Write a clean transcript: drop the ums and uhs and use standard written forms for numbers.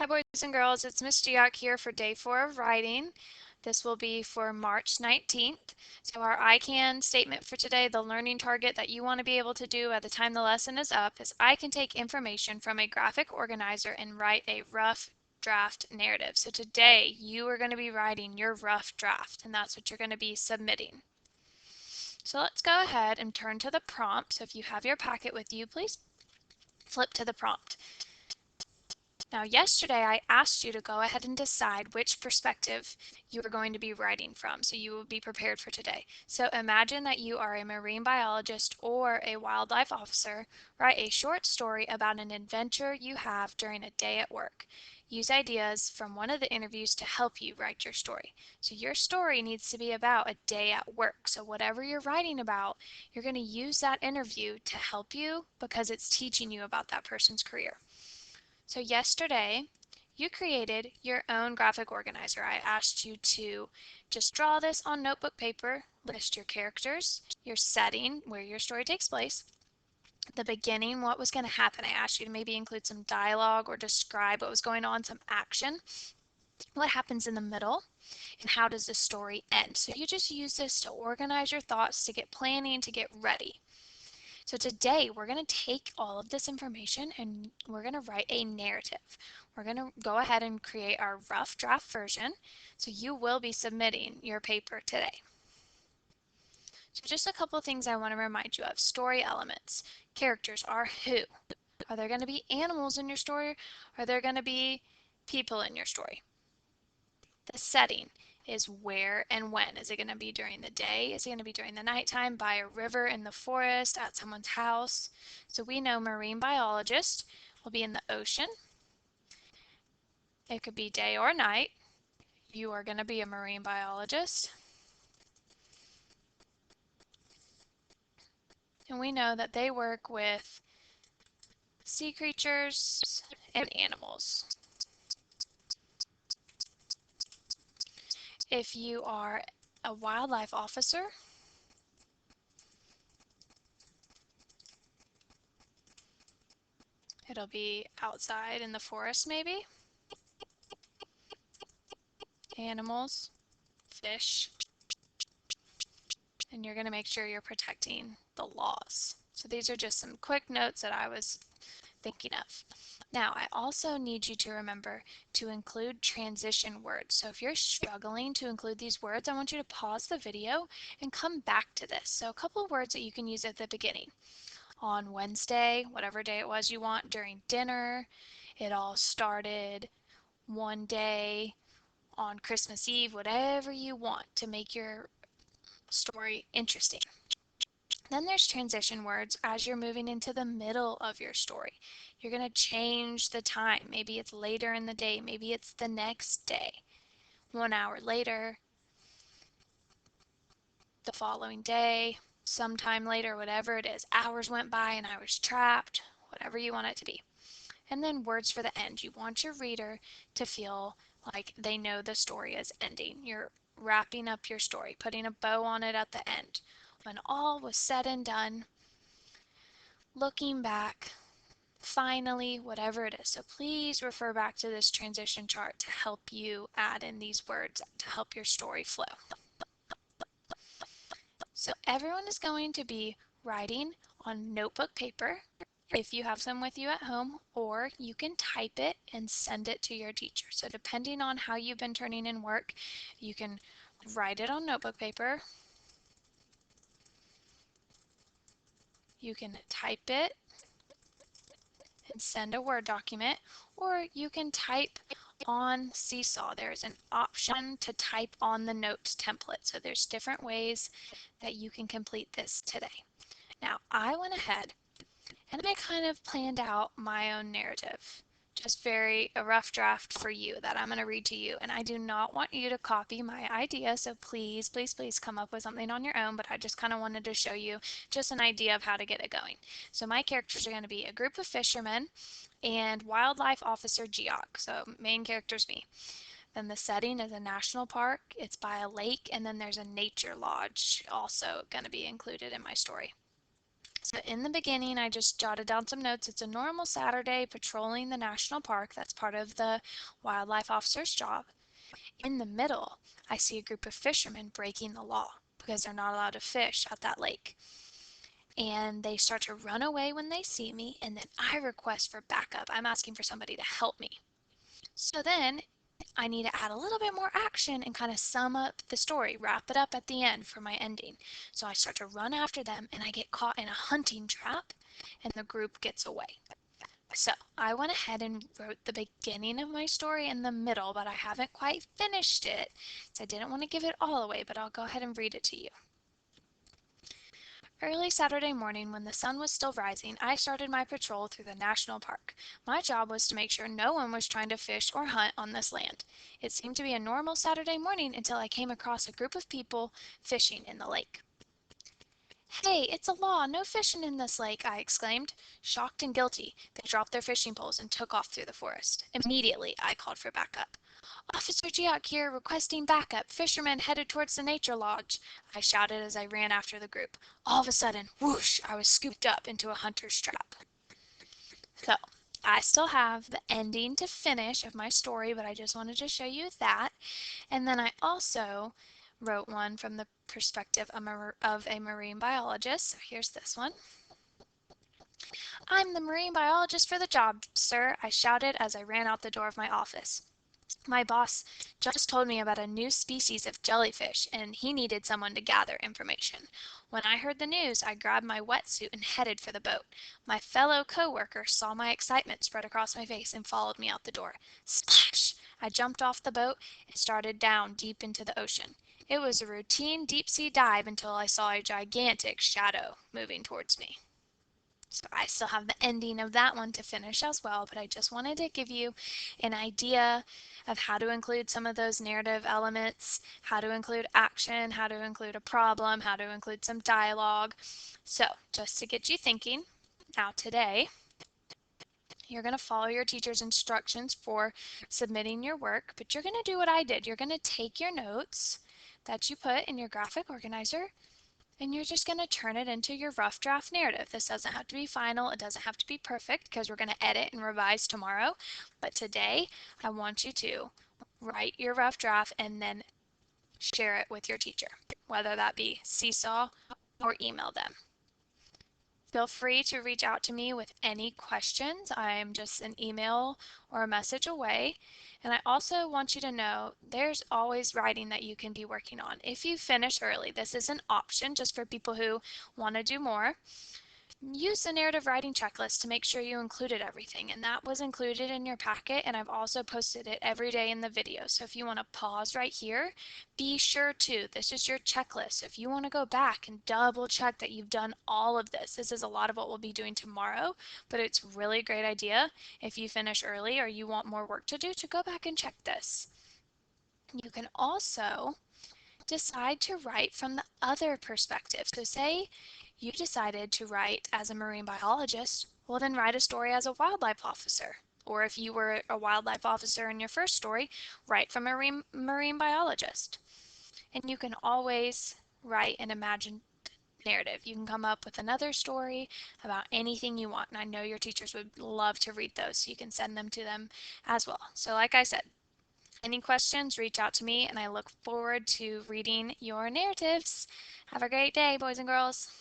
Hi boys and girls, it's Miss Giac here for day 4 of writing. This will be for March 19th. So our I can statement for today, the learning target that you want to be able to do at the time the lesson is up, is I can take information from a graphic organizer and write a rough draft narrative. So today you are going to be writing your rough draft, and that's what you're going to be submitting. So let's go ahead and turn to the prompt. So if you have your packet with you, please flip to the prompt. Now, yesterday I asked you to go ahead and decide which perspective you are going to be writing from, so you will be prepared for today. So imagine that you are a marine biologist or a wildlife officer. Write a short story about an adventure you have during a day at work. Use ideas from one of the interviews to help you write your story. So your story needs to be about a day at work. So whatever you're writing about, you're going to use that interview to help you because it's teaching you about that person's career. So yesterday, you created your own graphic organizer. I asked you to just draw this on notebook paper, list your characters, your setting, where your story takes place, the beginning, what was going to happen. I asked you to maybe include some dialogue or describe what was going on, some action, what happens in the middle, and how does the story end. So you just use this to organize your thoughts, to get planning, to get ready. So today we're going to take all of this information and we're going to write a narrative. We're going to go ahead and create our rough draft version. So you will be submitting your paper today. So just a couple of things I want to remind you of. Story elements. Characters are who? Are there going to be animals in your story? Are there going to be people in your story? The setting is where and when. Is it going to be during the day? Is it going to be during the nighttime, by a river, in the forest, at someone's house? So we know marine biologist will be in the ocean. It could be day or night. You are going to be a marine biologist. And we know that they work with sea creatures and animals. If you are a wildlife officer, it'll be outside in the forest maybe. Animals, fish, and you're going to make sure you're protecting the laws. So these are just some quick notes that I was thinking of. Now, I also need you to remember to include transition words. So if you're struggling to include these words, I want you to pause the video and come back to this. So a couple of words that you can use at the beginning. On Wednesday, whatever day it was you want, during dinner, it all started one day, on Christmas Eve, whatever you want to make your story interesting. Then there's transition words as you're moving into the middle of your story. You're going to change the time. Maybe it's later in the day. Maybe it's the next day. 1 hour later, the following day, sometime later, whatever it is. Hours went by and I was trapped, whatever you want it to be. And then words for the end. You want your reader to feel like they know the story is ending. You're wrapping up your story, putting a bow on it at the end. When all was said and done, looking back, finally, whatever it is. So please refer back to this transition chart to help you add in these words to help your story flow. So everyone is going to be writing on notebook paper if you have some with you at home, or you can type it and send it to your teacher. So depending on how you've been turning in work, you can write it on notebook paper, you can type it and send a Word document, or you can type on Seesaw. There's an option to type on the notes template. So there's different ways that you can complete this today. Now, I went ahead and I kind of planned out my own narrative. Just a rough draft for you that I'm going to read to you. And I do not want you to copy my idea, so please, please, please come up with something on your own, but I just kind of wanted to show you just an idea of how to get it going. So my characters are going to be a group of fishermen and wildlife officer Geoc. So main character's me. Then the setting is a national park, it's by a lake, and then there's a nature lodge also going to be included in my story. So in the beginning, I just jotted down some notes. It's a normal Saturday patrolling the national park. That's part of the wildlife officer's job. In the middle, I see a group of fishermen breaking the law because they're not allowed to fish at that lake. And they start to run away when they see me, and then I request for backup. I'm asking for somebody to help me. So then I need to add a little bit more action and kind of sum up the story, wrap it up at the end for my ending. So I start to run after them and I get caught in a hunting trap and the group gets away. So I went ahead and wrote the beginning of my story in the middle, but I haven't quite finished it. So I didn't want to give it all away, but I'll go ahead and read it to you. Early Saturday morning, when the sun was still rising, I started my patrol through the national park. My job was to make sure no one was trying to fish or hunt on this land. It seemed to be a normal Saturday morning until I came across a group of people fishing in the lake. "Hey, it's a law, no fishing in this lake!" I exclaimed. Shocked and guilty, they dropped their fishing poles and took off through the forest. Immediately, I called for backup. "Officer Geok here, requesting backup. Fishermen headed towards the nature lodge," I shouted as I ran after the group. All of a sudden, whoosh, I was scooped up into a hunter's trap. So, I still have the ending to finish of my story, but I just wanted to show you that. And then I also wrote one from the perspective of a marine biologist. So here's this one. "I'm the marine biologist for the job, sir," I shouted as I ran out the door of my office. "My boss just told me about a new species of jellyfish, and he needed someone to gather information. When I heard the news, I grabbed my wetsuit and headed for the boat. My fellow coworker saw my excitement spread across my face and followed me out the door. Splash! I jumped off the boat and started down deep into the ocean. It was a routine deep-sea dive until I saw a gigantic shadow moving towards me." So I still have the ending of that one to finish as well, but I just wanted to give you an idea of how to include some of those narrative elements, how to include action, how to include a problem, how to include some dialogue. So just to get you thinking, now today, you're going to follow your teacher's instructions for submitting your work, but you're going to do what I did. You're going to take your notes that you put in your graphic organizer and you're just going to turn it into your rough draft narrative. This doesn't have to be final. It doesn't have to be perfect because we're going to edit and revise tomorrow. But today, I want you to write your rough draft and then share it with your teacher, whether that be Seesaw or email them. Feel free to reach out to me with any questions. I'm just an email or a message away. And I also want you to know there's always writing that you can be working on. If you finish early, this is an option just for people who want to do more. Use the narrative writing checklist to make sure you included everything, and that was included in your packet, and I've also posted it every day in the video. So if you want to pause right here, be sure to. This is your checklist. If you want to go back and double check that you've done all of this, this is a lot of what we'll be doing tomorrow, but it's really a great idea if you finish early or you want more work to do to go back and check this. You can also decide to write from the other perspective. So say you decided to write as a marine biologist, well then write a story as a wildlife officer. Or if you were a wildlife officer in your first story, write from a marine biologist. And you can always write an imagined narrative. You can come up with another story about anything you want. And I know your teachers would love to read those, so you can send them to them as well. So like I said, any questions, reach out to me, and I look forward to reading your narratives. Have a great day, boys and girls.